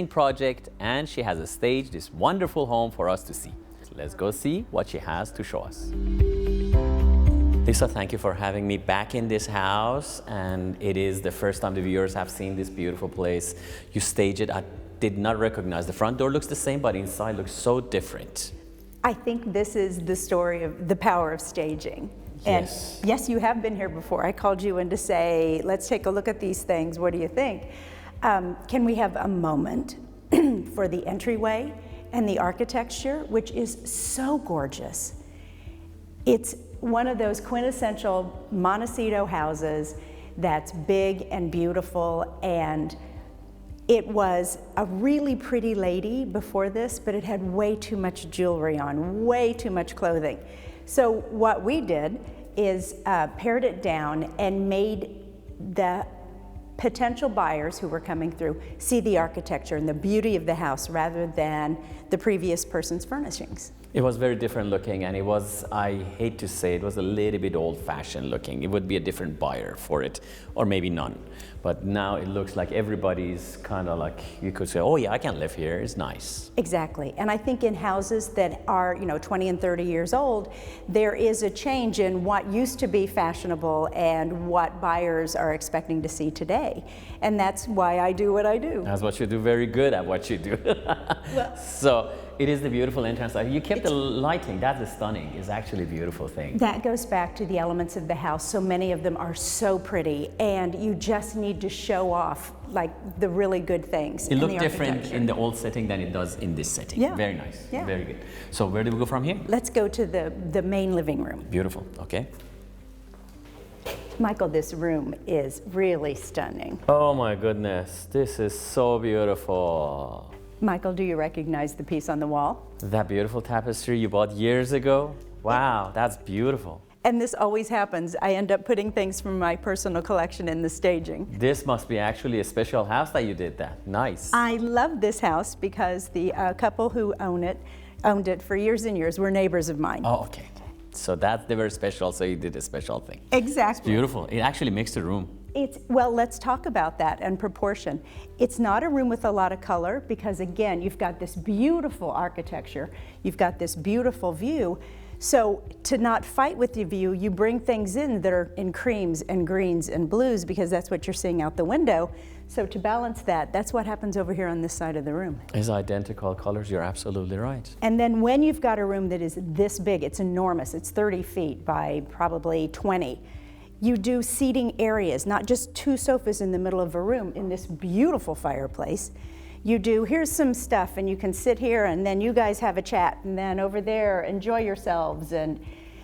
project, and she has staged this wonderful home for us to see. Let's go see what she has to show us. Leesa, thank you for having me back in this house, and it is the first time the viewers have seen this beautiful place. You staged it. I did not recognize. The front door looks the same, but inside looks so different. I think this is the story of the power of staging. And Yes. yes, you have been here before. I called you in to say, let's take a look at these things. What do you think? Can we have a moment for the entryway and the architecture, which is so gorgeous. It's one of those quintessential Montecito houses that's big and beautiful, and it was a really pretty lady before this, but it had way too much jewelry on, way too much clothing. So what we did is pared it down and made the potential buyers who were coming through see the architecture and the beauty of the house rather than the previous person's furnishings. It was very different looking, and it was, I hate to say, it was a little bit old-fashioned looking. It would be a different buyer for it, or maybe none. But now it looks like everybody's kind of like, you could say, oh yeah, I can live here, it's nice. Exactly, and I think in houses that are 20 and 30 years old, there is a change in what used to be fashionable and what buyers are expecting to see today. And that's why I do what I do. That's what you do, very good at what you do. Well, so it is the beautiful entrance. You kept the lighting, that's stunning. It's actually a beautiful thing. That goes back to the elements of the house. So many of them are so pretty, and you just need to show off like the really good things. It looked different in the old setting than it does in this setting. Yeah. Very nice, Yeah. very good. So where do we go from here? Let's go to the main living room. Beautiful, okay. Michael, this room is really stunning. Oh my goodness, this is so beautiful. Michael, do you recognize the piece on the wall? That beautiful tapestry you bought years ago? Wow, that's beautiful. And this always happens. I end up putting things from my personal collection in the staging. This must be actually a special house that you did that. Nice. I love this house because the couple who owned it for years and years were neighbors of mine. Oh, okay. So they were special, so you did a special thing. Exactly. Beautiful. It actually makes the room. Well, let's talk about that and proportion. It's not a room with a lot of color because, again, you've got this beautiful architecture, you've got this beautiful view. So to not fight with the view, you bring things in that are in creams and greens and blues because that's what you're seeing out the window. So to balance that, that's what happens over here on this side of the room. It's identical colors, you're absolutely right. And then when you've got a room that is this big, it's enormous, it's 30 feet by probably 20, you do seating areas, not just two sofas in the middle of a room in this beautiful fireplace. You do, here's some stuff, and you can sit here, and then you guys have a chat, and then over there, enjoy yourselves. And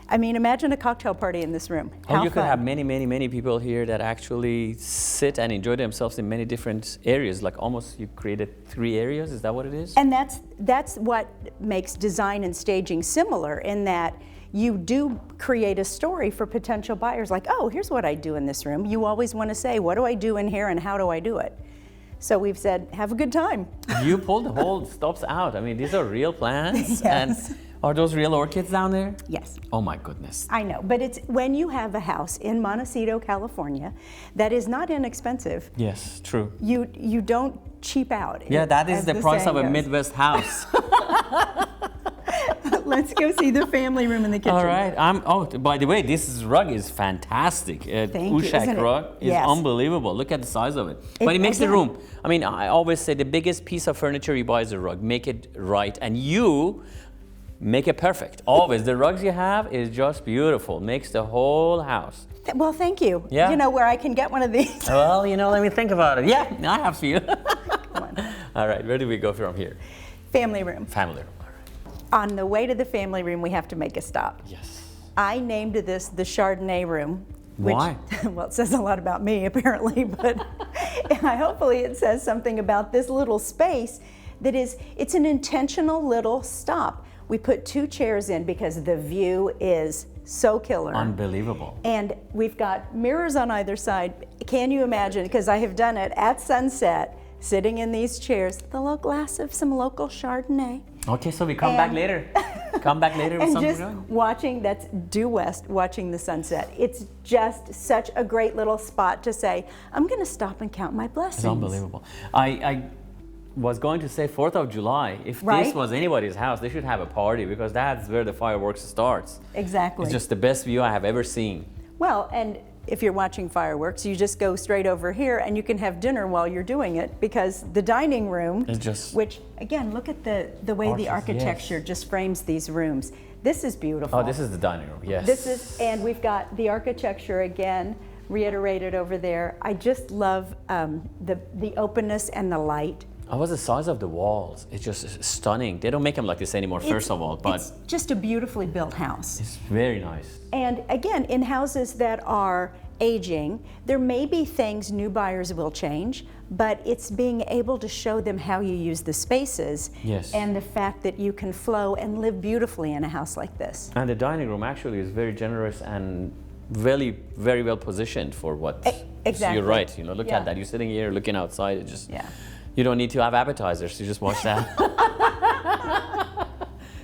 I mean, imagine a cocktail party in this room. Or you could have many people here that actually sit and enjoy themselves in many different areas, like almost you created 3 areas, is that what it is? And that's what makes design and staging similar in that you do create a story for potential buyers like, oh, here's what I do in this room. You always want to say, what do I do in here and how do I do it? So we've said, have a good time. You pulled the whole stops out. I mean, these are real plants. Yes. And are those real orchids down there? Yes. Oh my goodness. I know, but it's when you have a house in Montecito, California, that is not inexpensive. Yes, true. You don't cheap out. Yeah, that is the price of a saying goes. Midwest house. Let's go see the family room in the kitchen. All right. Oh, by the way, this rug is fantastic. Thank you. Ushak Isn't it? rug is Yes. unbelievable. Look at the size of it. But it makes the again- room. I mean, I always say the biggest piece of furniture you buy is a rug. Make it right, and you make it perfect. Always. The rugs you have is just beautiful. Makes the whole house. Well, thank you. Yeah. You know where I can get one of these. Well, let me think about it. Yeah, I have few. Come on. All right, where do we go from here? Family room. Family room. All right. On the way to the family room, we have to make a stop. Yes. I named this the Chardonnay room. Which, Why? Well, it says a lot about me, apparently, but hopefully it says something about this little space that it's an intentional little stop. We put 2 chairs in because the view is so killer. Unbelievable. And we've got mirrors on either side. Can you imagine, because I have done it at sunset, sitting in these chairs, the little glass of some local Chardonnay. Okay, so we come back later. Come back later with And something just good. watching, that's due west, watching the sunset. It's just such a great little spot to say, I'm going to stop and count my blessings. It's unbelievable. I was going to say 4th of July. If Right? this was anybody's house, they should have a party because that's where the fireworks starts. Exactly. It's just the best view I have ever seen. Well, and if you're watching fireworks, you just go straight over here and you can have dinner while you're doing it, because the dining room, It's just which again, look at the way the arches, architecture yes. just frames these rooms. This is beautiful. Oh, this is the dining room, yes. This is, and we've got the architecture again reiterated over there. I just love the openness and the light. Oh, what's the size of the walls? It's just stunning. They don't make them like this anymore, first of all, but It's just a beautifully built house. it's very nice. And again, in houses that are aging, there may be things new buyers will change, but it's being able to show them how you use the spaces, Yes. and the fact that you can flow and live beautifully in a house like this. And the dining room actually is very generous and very well positioned for what. Exactly. You're right. You know, look Yeah. at that. You're sitting here looking outside. It just. Yeah. You don't need to have appetizers. You just watch that.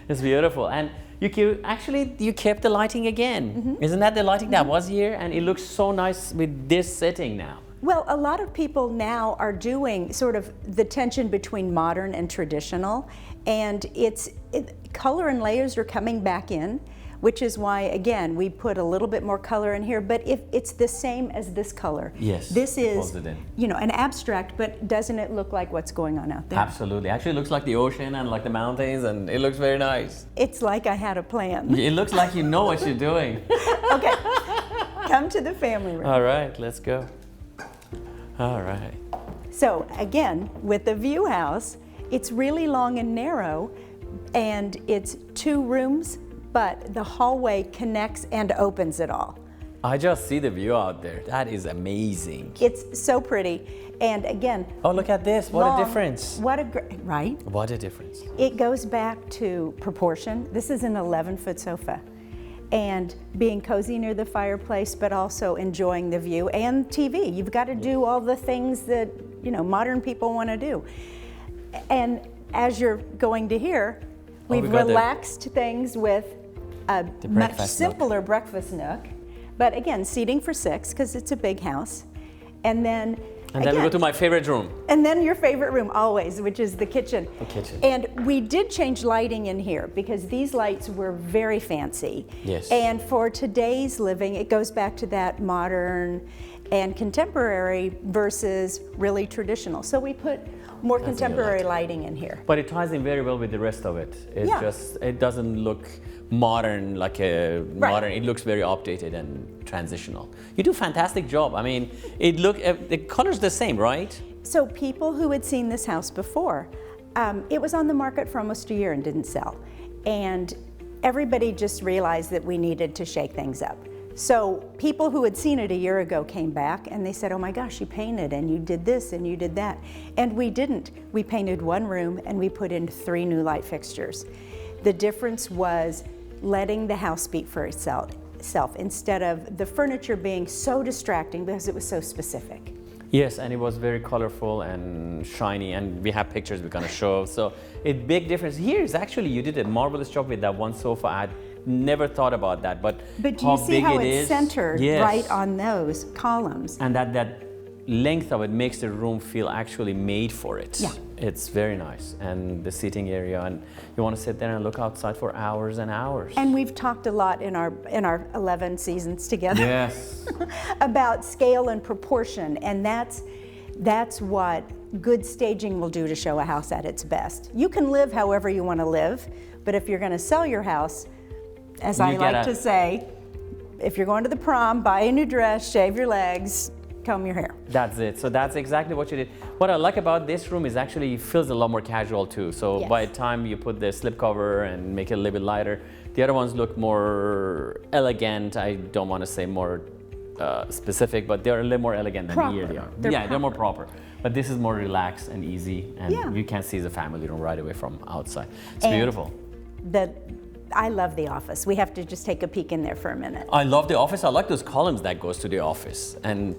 It's beautiful, and you kept the lighting again. Isn't that the lighting that was here? And it looks so nice with this setting now. Well, a lot of people now are doing sort of the tension between modern and traditional, and color and layers are coming back in, which is why, again, we put a little bit more color in here, but if it's the same as this color. Yes, This is, folds it in. you know, an abstract, but doesn't it look like what's going on out there? Absolutely. Actually, it looks like the ocean and like the mountains, and it looks very nice. It's like I had a plan. It looks like you know what you're doing. Okay, come to the family room. All right, let's go. All right. So again, with the view house, it's really long and narrow, and it's 2 rooms, but the hallway connects and opens it all. I just see the view out there. That is amazing. It's so pretty, and again, Oh, look at this. What long- a difference. What a right? What a difference. It goes back to proportion. This is an 11-foot sofa, and being cozy near the fireplace, but also enjoying the view and TV. You've got to do all the things that, you know, modern people want to do. And as you're going to hear, we we've got the- relaxed things with a much breakfast nook. simpler breakfast nook. But again, seating for 6 because it's a big house. And then And then we go to my favorite room. and then your favorite room always, which is the kitchen. The kitchen. And we did change lighting in here because these lights were very fancy. Yes. And for today's living, it goes back to that modern and contemporary versus really traditional. So we put more That's a good contemporary lighting. lighting in here. But it ties in very well with the rest of it. It Yeah. it doesn't look modern like a Right. modern. It looks very updated and transitional. You do a fantastic job. I mean, the color's the same, right? So people who had seen this house before, it was on the market for almost a year and didn't sell. And everybody just realized that we needed to shake things up. So people who had seen it a year ago came back and they said, oh my gosh, you painted and you did this and you did that. And we didn't. We painted 1 room and we put in 3 new light fixtures. The difference was letting the house speak for itself instead of the furniture being so distracting because it was so specific. Yes, and it was very colorful and shiny, and we have pictures we're gonna show. So a big difference. Here is actually, you did a marvelous job with that one sofa. I had never thought about that, but Do how you see big how it it's is. centered Yes. right on those columns? And that length of it makes the room feel actually made for it. Yeah. It's very nice. And the seating area, and you want to sit there and look outside for hours and hours. And we've talked a lot in our 11 seasons together Yes. about scale and proportion, and that's what good staging will do to show a house at its best. You can live however you want to live, but if you're going to sell your house, as I like to say, if you're going to the prom, buy a new dress, shave your legs, comb your hair. That's it. So that's exactly what you did. What I like about this room is actually it feels a lot more casual too. So Yes. by the time you put the slipcover and make it a little bit lighter, the other ones look more elegant. I don't want to say more specific, but they're a little more elegant than Proper. here they are. They're They're more proper. But this is more relaxed and easy, and Yeah. you can see the family room right away from outside. It's And beautiful. I love the office. We have to just take a peek in there for a minute. I love the office. I like those columns that goes to the office, and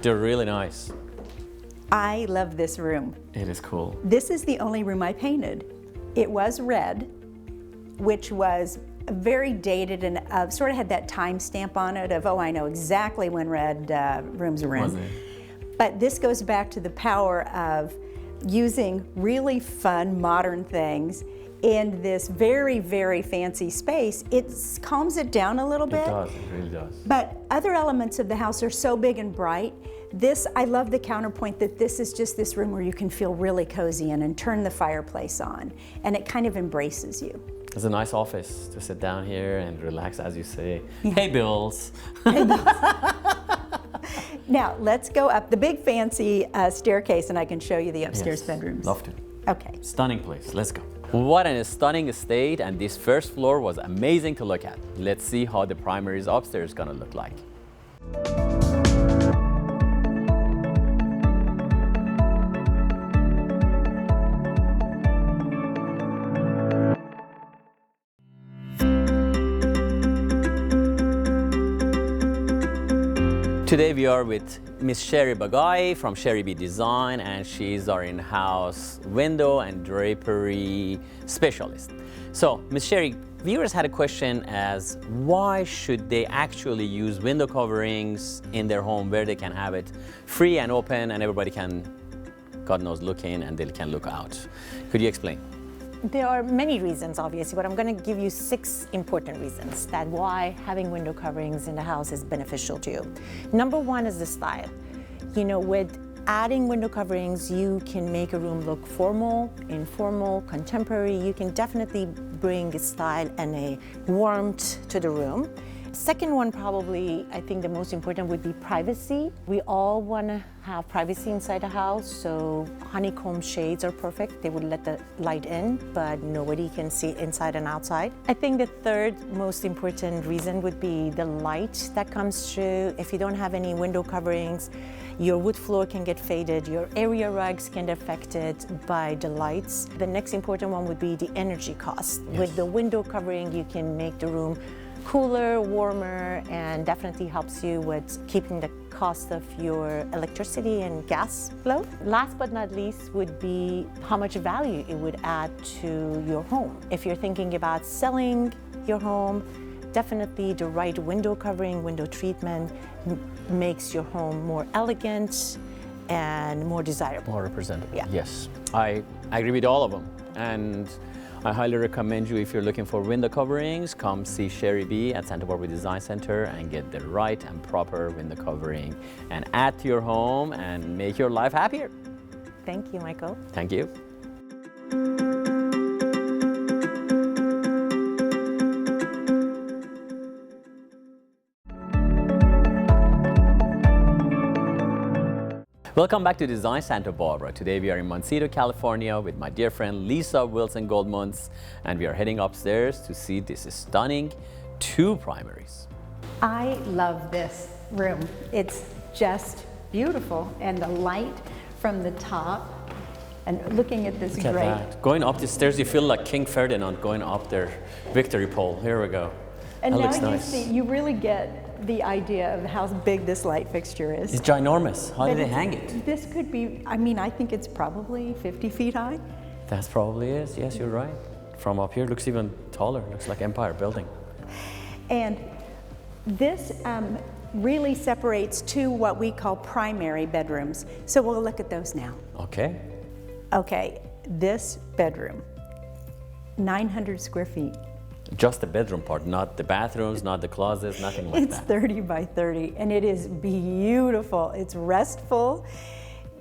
they're really nice. I love this room. It is cool. This is the only room I painted. It was red, which was very dated and sort of had that time stamp on it of, oh, I know exactly when red rooms were in. Was it? But this goes back to the power of using really fun, modern things in this very, very fancy space, it calms it down a little bit. It does, it really does. But other elements of the house are so big and bright. I love the counterpoint that this is just this room where you can feel really cozy in and turn the fireplace on, and it kind of embraces you. It's a nice office to sit down here and relax, as you say. Yeah. Hey, Bills. Now, let's go up the big fancy staircase, and I can show you the upstairs bedrooms. Love to. Okay. Stunning place. Let's go. What an stunning estate, and this first floor was amazing to look at. Let's see how the primaries upstairs is gonna look like. Today we are with Miss Sherry Bagai from Sherry B Design, and she's our in-house window and drapery specialist. So, Miss Sherry, viewers had a question as why should they actually use window coverings in their home where they can have it free and open and everybody can, God knows, look in and they can look out. Could you explain? There are many reasons, obviously, but I'm going to give you 6 important reasons that why having window coverings in the house is beneficial to you. Number 1 is the style. You know, with adding window coverings, you can make a room look formal, informal, contemporary. You can definitely bring a style and a warmth to the room. Second one, probably, I think the most important would be privacy. We all want to have privacy inside the house, so honeycomb shades are perfect. They would let the light in, but nobody can see inside and outside. I think the third most important reason would be the light that comes through. If you don't have any window coverings, your wood floor can get faded, your area rugs can get affected by the lights. The next important one would be the energy cost. Yes. With the window covering, you can make the room cooler, warmer, and definitely helps you with keeping the cost of your electricity and gas low. Last but not least would be how much value it would add to your home. If you're thinking about selling your home, definitely the right window covering, window treatment makes your home more elegant and more desirable. More representative. Yeah. Yes, I agree with all of them. And I highly recommend you, if you're looking for window coverings, come see Sherry B at Santa Barbara Design Center and get the right and proper window covering and add to your home and make your life happier. Thank you, Michael. Thank you. Welcome back to Design Santa Barbara. Today we are in Montecito, California with my dear friend Leesa Wilson Goldmuntz, and we are heading upstairs to see this stunning 2 primaries. I love this room. It's just beautiful, and the light from the top, and looking at this Look great. at that. Going up the stairs, you feel like King Ferdinand going up their victory pole. Here we go. And that now looks you nice. see, you really get the idea of how big this light fixture is. It's ginormous. How But did they hang it? This could be, I mean, I think it's probably 50 feet high. That probably is. Yes, you're right. From up here, it looks even taller. Looks like Empire Building. And this really separates 2 what we call primary bedrooms. So we'll look at those now. Okay. Okay, this bedroom, 900 square feet. Just the bedroom part, not the bathrooms, not the closets, nothing like It's that. 30 by 30, and it is beautiful. It's restful.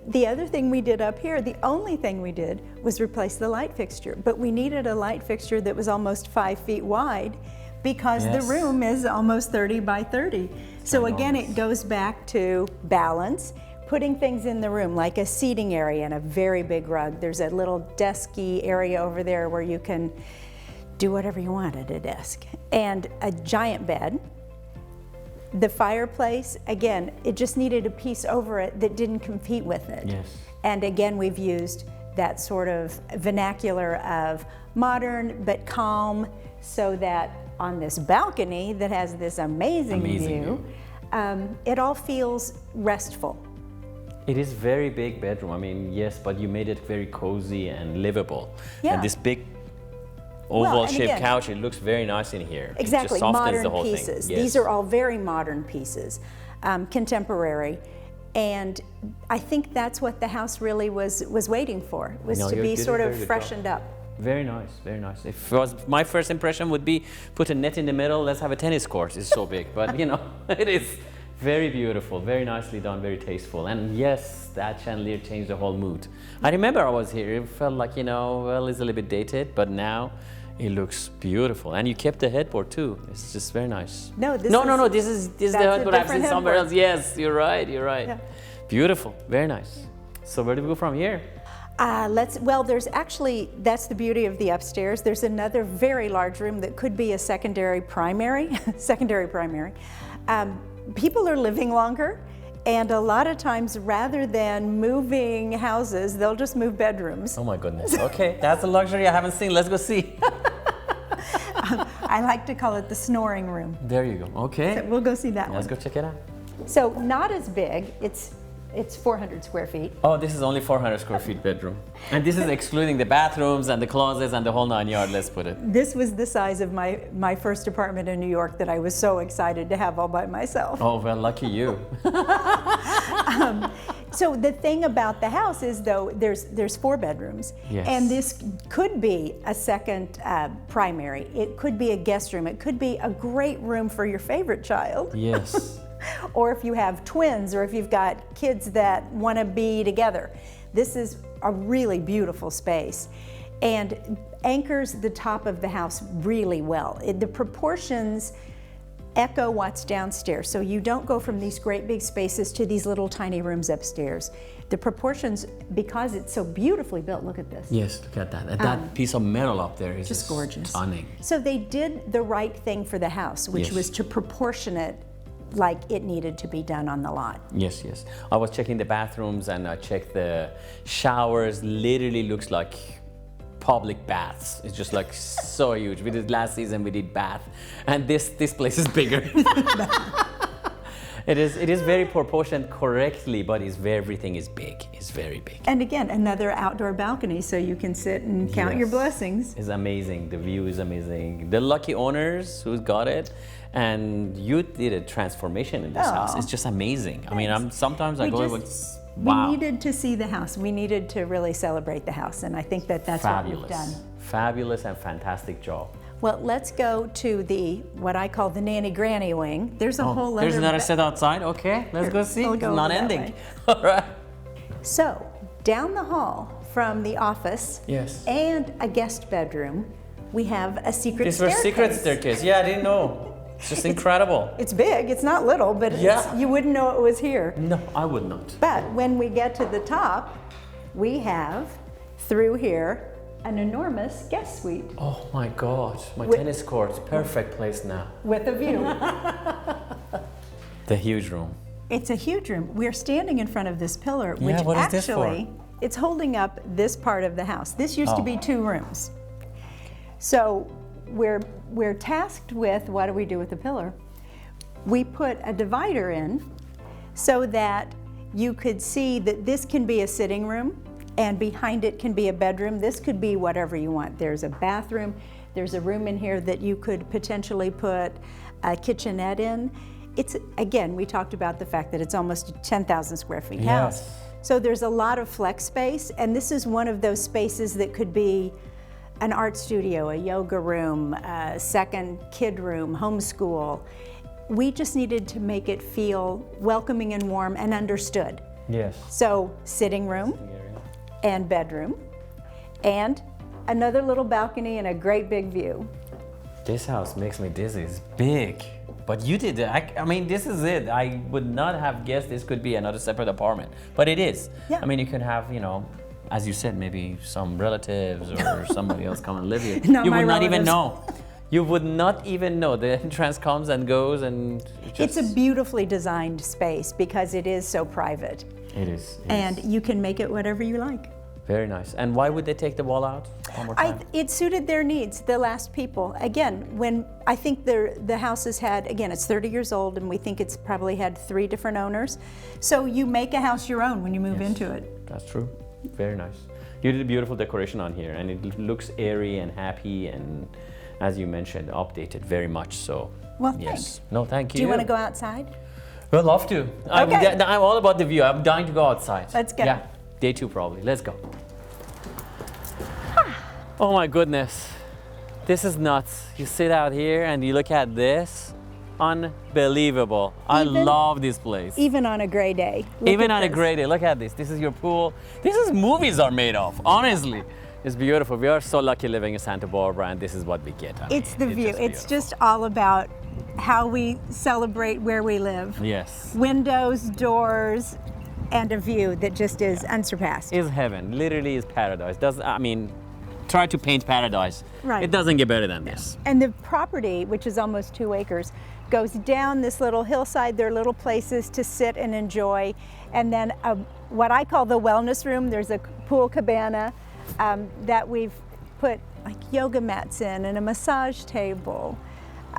The other thing we did up here, the only thing we did was replace the light fixture, but we needed a light fixture that was almost 5 feet wide because Yes. the room is almost 30 by 30. So again, it goes back to balance, putting things in the room like a seating area and a very big rug. There's a little desky area over there where you can do whatever you want at a desk. And a giant bed. The fireplace, again, it just needed a piece over it that didn't compete with it. Yes. And again, we've used that sort of vernacular of modern but calm, so that on this balcony that has this amazing view, it all feels restful. It is very big bedroom. I mean, yes, but you made it very cozy and livable. Yeah. And this big Well, and oval-shaped again- couch, it looks very nice in here. Exactly, It just softens modern the whole pieces. thing. Yes. These are all very modern pieces, contemporary. And I think that's what the house really was waiting for, was No, to you be did a sort very of good freshened job. up. Very nice, very nice. If it was, my first impression would be put a net in the middle, let's have a tennis court. It's so big, but you know, it is very beautiful, very nicely done, very tasteful. And yes, that chandelier changed the whole mood. I remember I was here, it felt like, you know, well, it's a little bit dated, but now it looks beautiful. And you kept the headboard too. It's just very nice. No, this is the headboard I've seen different somewhere else. headboard. Yes, you're right, you're right. Yeah. Beautiful, very nice. So where do we go from here? Well, there's actually, that's the beauty of the upstairs. There's another very large room that could be a secondary primary. People are living longer, and a lot of times rather than moving houses, they'll just move bedrooms. Oh my goodness. Okay, that's a luxury I haven't seen. Let's go see. I like to call it the snoring room. There you go. Okay. So we'll go see that Let's one. go check it out. So not as big, it's 400 square feet. Oh, this is only 400 square feet bedroom. And this is excluding the bathrooms and the closets and the whole 9 yards, let's put it. This was the size of my first apartment in New York that I was so excited to have all by myself. Oh, well, lucky you. So the thing about the house is, though, there's 4 bedrooms, Yes. and this could be a second primary. It could be a guest room. It could be a great room for your favorite child. Yes. Or if you have twins, or if you've got kids that want to be together. This is a really beautiful space, and anchors the top of the house really well. The proportions echo what's downstairs, so you don't go from these great big spaces to these little tiny rooms upstairs. The proportions, because it's so beautifully built, look at this. Yes, look at that. And that piece of metal up there is Just gorgeous. stunning. So they did the right thing for the house, which Yes. was to proportion it like it needed to be done on the lot. Yes, yes. I was checking the bathrooms and I checked the showers. Literally looks like public baths. It's just like so huge. We did last season, we did bath, and this place is bigger. It is very proportioned correctly, but everything is big. It's very big. And again, another outdoor balcony, so you can sit and count your Yes. blessings. It's amazing. The view is amazing. The lucky owners who got it, and you did a transformation in this house. It's just amazing. I mean, sometimes I go and wow. We needed to see the house. We needed to really celebrate the house, and I think that's Fabulous. what we've done. Fabulous and fantastic job. Well, let's go to what I call the nanny granny wing. There's a whole other. There's another set outside. Okay, let's go see. We'll It's go not that ending. way. All right. So, down the hall from the office Yes. and a guest bedroom, we have a secret This staircase. was secret staircase. Yeah, I didn't know. It's just incredible. It's big, it's not little, but Yeah. you wouldn't know it was here. No, I would not. But when we get to the top, we have, through here, an enormous guest suite Oh my God, my With- tennis court, perfect place now. with a view. The huge room. It's a huge room. We're standing in front of this pillar, Yeah, which what is this for? actually, it's holding up this part of the house. This used to Oh. be 2 rooms. So we're tasked with, what do we do with the pillar? We put a divider in so that you could see that this can be a sitting room, and behind it can be a bedroom. This could be whatever you want. There's a bathroom. There's a room in here that you could potentially put a kitchenette in. It's, again, we talked about the fact that it's almost a 10,000 square feet house. Yes. So there's a lot of flex space, and this is one of those spaces that could be an art studio, a yoga room, a second kid room, homeschool. We just needed to make it feel welcoming and warm and understood. Yes. So sitting room and bedroom, and another little balcony and a great big view. This house makes me dizzy. It's big. But you did it. I mean, this is it. I would not have guessed this could be another separate apartment. But it is. Yeah. I mean, you could have, you know, as you said, maybe some relatives or somebody else come and live here. Not You my would not even relatives. know. You would not even know. The entrance comes and goes and It's just... a beautifully designed space because it is so private. It is. And you can make it whatever you like. Very nice. And why would they take the wall out? One more time. It suited their needs, the last people. Again, when I think the house has had, again, it's 30 years old, and we think it's probably had 3 different owners. So you make a house your own when you move into it. That's true. Very nice. You did a beautiful decoration on here, and it looks airy and happy, and as you mentioned, updated very much so. Well, yes. thanks. No, thank you. Do you want to go outside? We'd love to. Okay. I'm all about the view. I'm dying to go outside. Let's go. Yeah, day 2 probably. Let's go. Oh my goodness. This is nuts. You sit out here and you look at this. Unbelievable. I love this place. Even on a gray day. Even on a gray day. Look at this. This is your pool. This is movies are made of, honestly. It's beautiful. We are so lucky living in Santa Barbara, and this is what we get. It's the view. It's just all about how we celebrate where we live. Yes. Windows, doors, and a view that just is unsurpassed. It's heaven. Literally is paradise. Try to paint paradise. Right. It doesn't get better than this. And the property, which is almost 2 acres, goes down this little hillside. There are little places to sit and enjoy. And then what I call the wellness room, there's a pool cabana that we've put like yoga mats in and a massage table.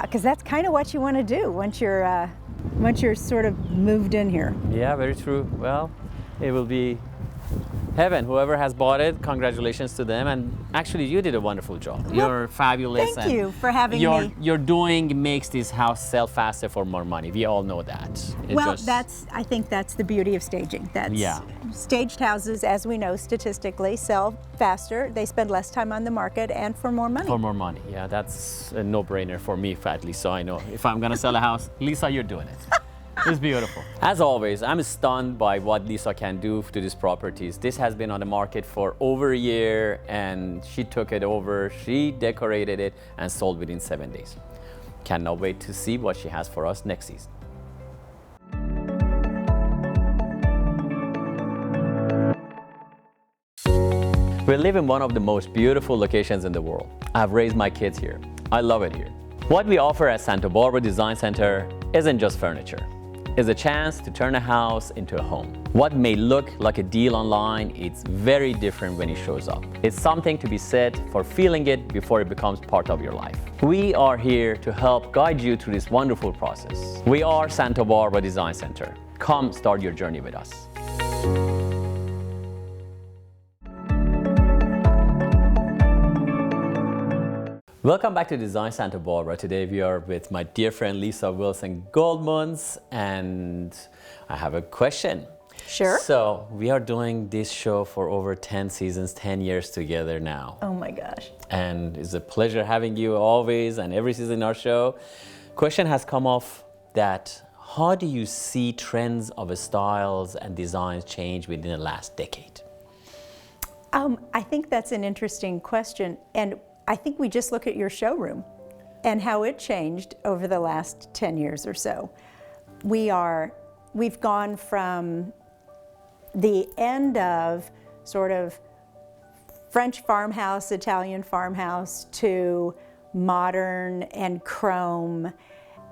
Because that's kind of what you want to do once you're sort of moved in here. Yeah, very true. Well, it will be heaven. Whoever has bought it, congratulations to them. And actually, you did a wonderful job. You're fabulous. Thank you for having me. Your doing makes this house sell faster for more money. We all know that. I think that's the beauty of staging. Staged houses, as we know statistically, sell faster. They spend less time on the market and for more money. For more money. Yeah, that's a no-brainer for me, at least. So I know if I'm going to sell a house, Leesa, you're doing it. It's beautiful. As always, I'm stunned by what Leesa can do to these properties. This has been on the market for over a year, and she took it over, she decorated it, and sold within 7 days. Cannot wait to see what she has for us next season. We live in one of the most beautiful locations in the world. I've raised my kids here. I love it here. What we offer at Santa Barbara Design Center isn't just furniture. It's a chance to turn a house into a home. What may look like a deal online, it's very different when it shows up. It's something to be said for feeling it before it becomes part of your life. We are here to help guide you through this wonderful process. We are Santa Barbara Design Center. Come start your journey with us. Welcome back to Design Santa Barbara. Today we are with my dear friend Leesa Wilson Goldmuntz, and I have a question. Sure. So we are doing this show for over 10 seasons, 10 years together now. Oh my gosh. And it's a pleasure having you always and every season in our show. Question has come off that how do you see trends of styles and designs change within the last decade? I think that's an interesting question. And I think we just look at your showroom and how it changed over the last 10 years or so. We've gone from the end of sort of French farmhouse, Italian farmhouse to modern and chrome.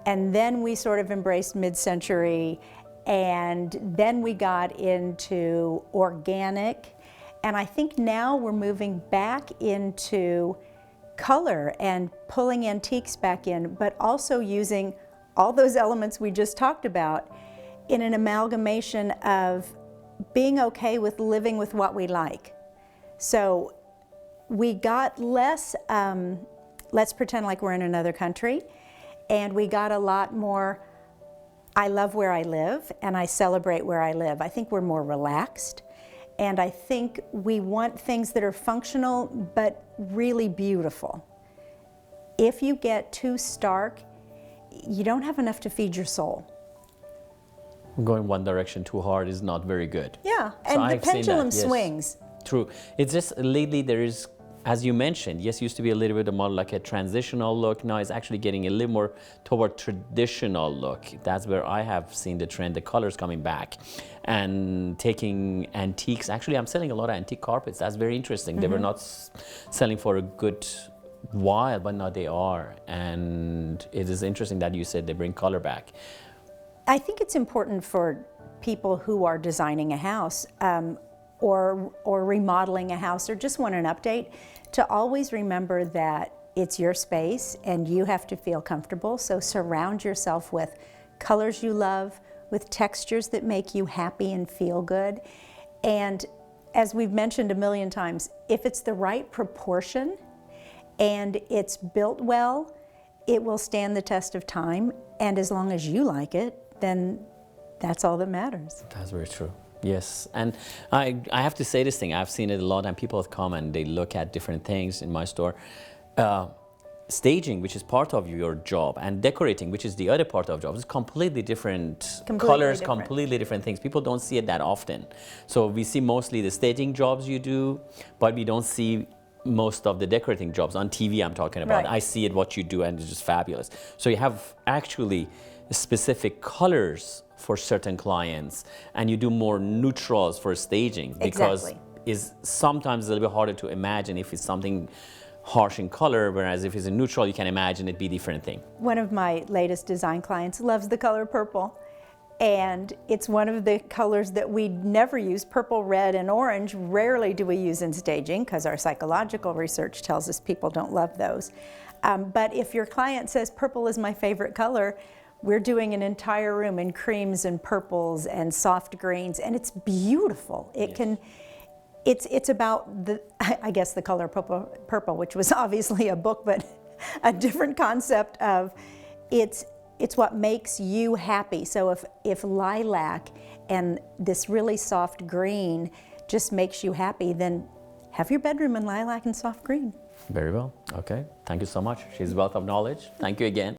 And then we sort of embraced mid-century, and then we got into organic. And I think now we're moving back into color and pulling antiques back in, but also using all those elements we just talked about in an amalgamation of being okay with living with what we like. So we got less, let's pretend like we're in another country, and we got a lot more, I love where I live and I celebrate where I live. I think we're more relaxed. And I think we want things that are functional, but really beautiful. If you get too stark, you don't have enough to feed your soul. Going one direction too hard is not very good. Yeah, So and the I've seen pendulum that, yes. swings. True. It's just lately there is, as you mentioned, yes, used to be a little bit more like a transitional look. Now it's actually getting a little more toward traditional look. That's where I have seen the trend, the colors coming back and taking antiques. Actually, I'm selling a lot of antique carpets. That's very interesting. Mm-hmm. They were not selling for a good while, but now they are. And it is interesting that you said they bring color back. I think it's important for people who are designing a house or remodeling a house or just want an update to always remember that it's your space and you have to feel comfortable. So surround yourself with colors you love, with textures that make you happy and feel good. And as we've mentioned a million times, if it's the right proportion and it's built well, it will stand the test of time. And as long as you like it, then that's all that matters. That's very true. Yes, and I have to say this thing. I've seen it a lot, and people have come and they look at different things in my store. Staging, which is part of your job, and decorating, which is the other part of the job, is completely different colors, completely different things. People don't see it that often. So we see mostly the staging jobs you do, but we don't see most of the decorating jobs. On TV, I'm talking about. Right. I see it, what you do, and it's just fabulous. So you have actually specific colors for certain clients, and you do more neutrals for staging, because it's sometimes a little bit harder to imagine if it's something harsh in color, whereas if it's a neutral, you can imagine it be a different thing. One of my latest design clients loves the color purple, and it's one of the colors that we never use. Purple, red, and orange rarely do we use in staging, because our psychological research tells us people don't love those. But if your client says purple is my favorite color, we're doing an entire room in creams and purples and soft greens, and it's beautiful. It can. It's about the, I guess, the color purple, which was obviously a book, but a different concept of it's what makes you happy. So if lilac and this really soft green just makes you happy, then have your bedroom in lilac and soft green. Very well. Okay. Thank you so much. She's a wealth of knowledge. Thank you again.